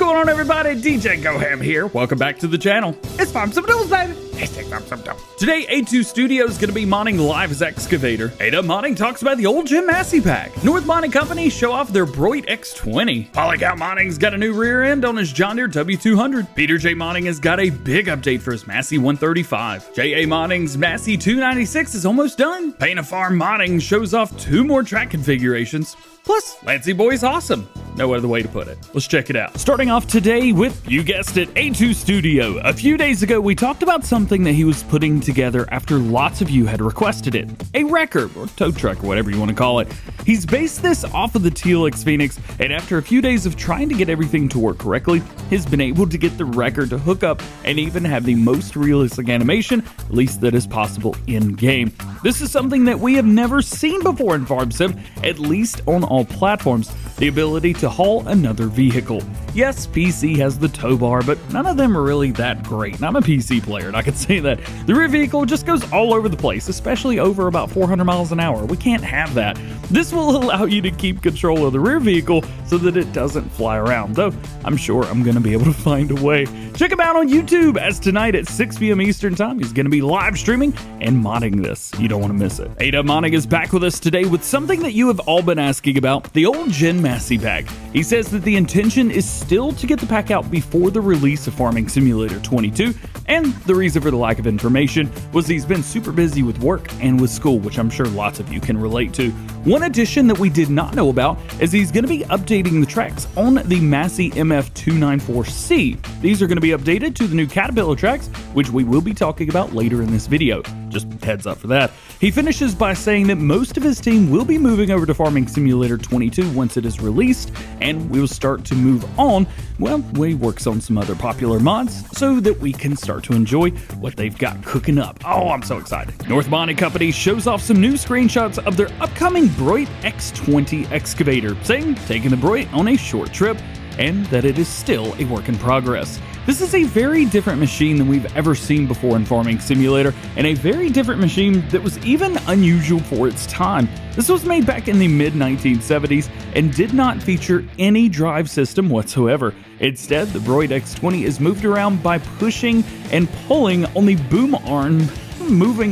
What's going on, everybody? DjGoHam here. Welcome back to the channel. It's Farm Some Tools, baby. Hashtag Farm Some Tools. Today, A2 Studio is going to be modding Live's excavator. ADub Modding talks about the old Gen Massey Pack. North Modding Company show off their Broyt X20. Polycount Modding's got a new rear end on his John Deere W200. Peter J Modding has got a big update for his Massey 135. JA Modding's Massey 296 is almost done. Paint a Farm Modding shows off 2 more track configurations. Plus, Lancey Boy's awesome. No other way to put it. Let's check it out. Starting off today with, you guessed it, A2 Studio. A few days ago, we talked about something that he was putting together after lots of you had requested it. A wrecker, or tow truck, or whatever you want to call it. He's based this off of the TLX Phoenix, and after a few days of trying to get everything to work correctly, he's been able to get the wrecker to hook up and even have the most realistic animation, at least that is possible in-game. This is something that we have never seen before in Farm Sim, at least on all platforms. The ability to haul another vehicle. Yes, PC has the tow bar, but none of them are really that great. And I'm a PC player, and I can say that. The rear vehicle just goes all over the place, especially over about 400 miles an hour. We can't have that. This will allow you to keep control of the rear vehicle so that it doesn't fly around, though I'm sure I'm going to be able to find a way. Check him out on YouTube, as tonight at 6 p.m. Eastern Time, he's going to be live streaming and modding this. You don't want to miss it. ADub Modding is back with us today with something that you have all been asking about, the old Gen Massey Pack. He says that the intention is still to get the pack out before the release of Farming Simulator 22, and the reason for the lack of information was he's been super busy with work and with school, which I'm sure lots of you can relate to. One addition that we did not know about is he's going to be updating the tracks on the Massey MF 294C. These are going to be updated to the new Caterpillar tracks, which we will be talking about later in this video. Just heads up for that. He finishes by saying that most of his team will be moving over to Farming Simulator 22 once it is released, and we will start to move on, well, he works on some other popular mods so that we can start to enjoy what they've got cooking up. Oh, I'm so excited. North Modding Company shows off some new screenshots of their upcoming Broyt X20 Excavator, saying taking the Broyt on a short trip and that it is still a work in progress. This is a very different machine than we've ever seen before in Farming Simulator, and a very different machine that was even unusual for its time. This was made back in the mid-1970s and did not feature any drive system whatsoever. Instead, the Broyt X20 is moved around by pushing and pulling on the boom arm,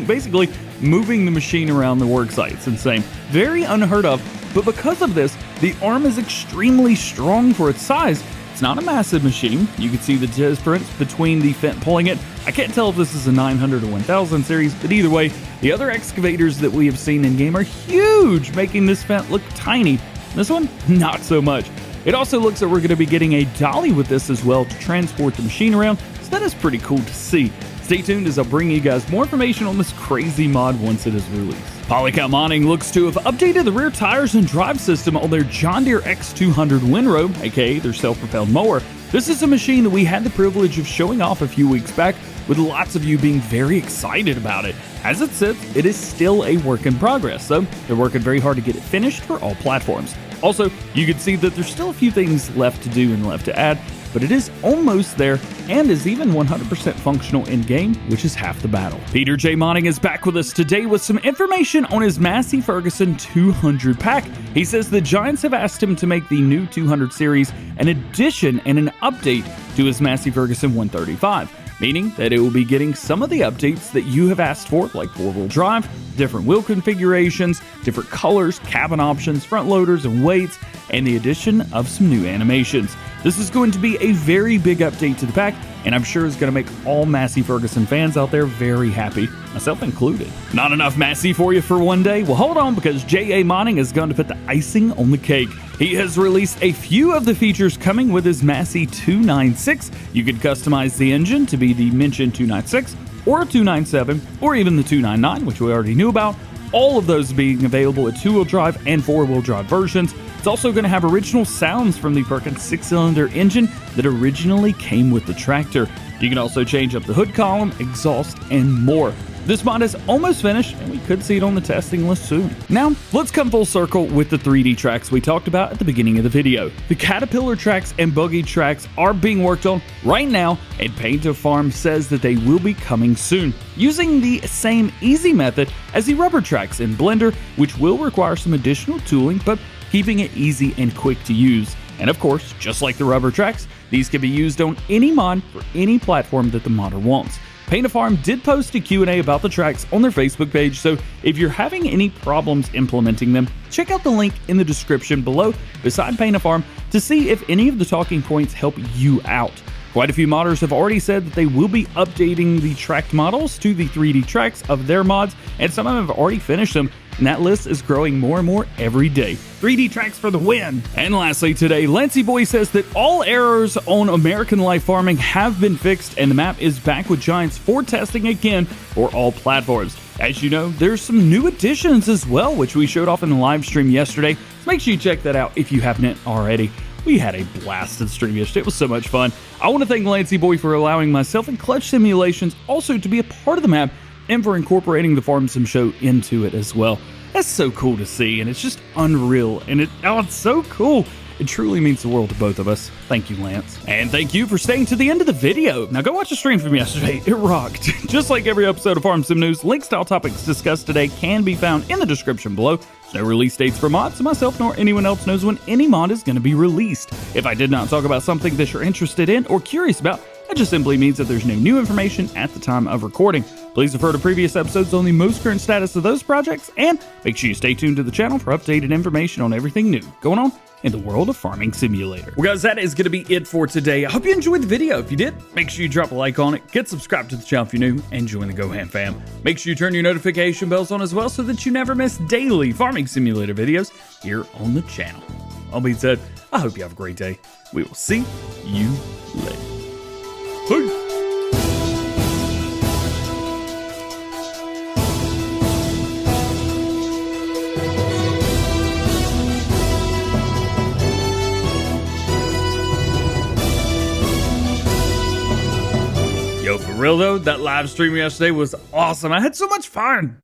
basically moving the machine around the worksite. It's insane. Very unheard of, but because of this, the arm is extremely strong for its size. It's not a massive machine. You can see the difference between the Fent pulling it. I can't tell if this is a 900 or 1000 series, but either way, the other excavators that we have seen in game are huge, making this Fent look tiny. This one, not so much. It also looks like we're going to be getting a dolly with this as well to transport the machine around, so that is pretty cool to see. Stay tuned as I'll bring you guys more information on this crazy mod once it is released. Polycount Modding looks to have updated the rear tires and drive system on their John Deere X200 windrow, aka their self-propelled mower. This is a machine that we had the privilege of showing off a few weeks back, with lots of you being very excited about it. As it sits, it is still a work in progress, so they're working very hard to get it finished for all platforms. Also, you can see that there's still a few things left to do and left to add, but it is almost there and is even 100% functional in-game, which is half the battle. Peter J Modding is back with us today with some information on his Massey Ferguson 200 pack. He says the Giants have asked him to make the new 200 series an addition and an update to his Massey Ferguson 135. Meaning that it will be getting some of the updates that you have asked for, like 4-wheel drive, different wheel configurations, different colors, cabin options, front loaders and weights, and the addition of some new animations. This is going to be a very big update to the pack, and I'm sure is going to make all Massey Ferguson fans out there very happy, myself included. Not enough Massey for you for one day? Well, hold on, because JA Modding is going to put the icing on the cake. He has released a few of the features coming with his Massey 296. You can customize the engine to be the mentioned 296, or 297, or even the 299, which we already knew about. All of those being available at 2-wheel drive and 4-wheel drive versions. It's also going to have original sounds from the Perkins 6-cylinder engine that originally came with the tractor. You can also change up the hood column, exhaust, and more. This mod is almost finished, and we could see it on the testing list soon. Now, let's come full circle with the 3D tracks we talked about at the beginning of the video. The Caterpillar tracks and Buggy tracks are being worked on right now, and Paint a Farm says that they will be coming soon, using the same easy method as the rubber tracks in Blender, which will require some additional tooling, but keeping it easy and quick to use. And of course, just like the rubber tracks, These can be used on any mod for any platform that the modder wants. Paint a Farm did post a Q&A about the tracks on their Facebook page, so if you're having any problems implementing them, check out the link in the description below beside Paint a Farm to see if any of the talking points help you out. Quite a few modders have already said that they will be updating the tracked models to the 3D tracks of their mods, and some of them have already finished them, and that list is growing more and more every day. 3D tracks for the win! And lastly today, Lancey Boy says that all errors on American Life Farming have been fixed, and the map is back with Giants for testing again for all platforms. As you know, there's some new additions as well, which we showed off in the live stream yesterday, so make sure you check that out if you haven't already. We had a blasted stream yesterday. It was so much fun. I want to thank Lancey Boy for allowing myself and Clutch Simulations also to be a part of the map and for incorporating the Farm Sim show into it as well. That's so cool to see, and it's just unreal, and it's so cool. It truly means the world to both of us. Thank you, Lance. And thank you for staying to the end of the video. Now go watch the stream from yesterday. It rocked. Just like every episode of Farm Sim News, links to all topics discussed today can be found in the description below. There's no release dates for mods, so myself nor anyone else knows when any mod is going to be released. If I did not talk about something that you're interested in or curious about, that just simply means that there's no new information at the time of recording. Please refer to previous episodes on the most current status of those projects, and make sure you stay tuned to the channel for updated information on everything new going on in the world of Farming Simulator. Well guys, that is going to be it for today. I hope you enjoyed the video. If you did, make sure you drop a like on it, get subscribed to the channel if you're new, and join the GoHam fam. Make sure you turn your notification bells on as well so that you never miss daily Farming Simulator videos here on the channel. All being said, I hope you have a great day. We will see you later. Peace. Yo, for real though, that live stream yesterday was awesome. I had so much fun.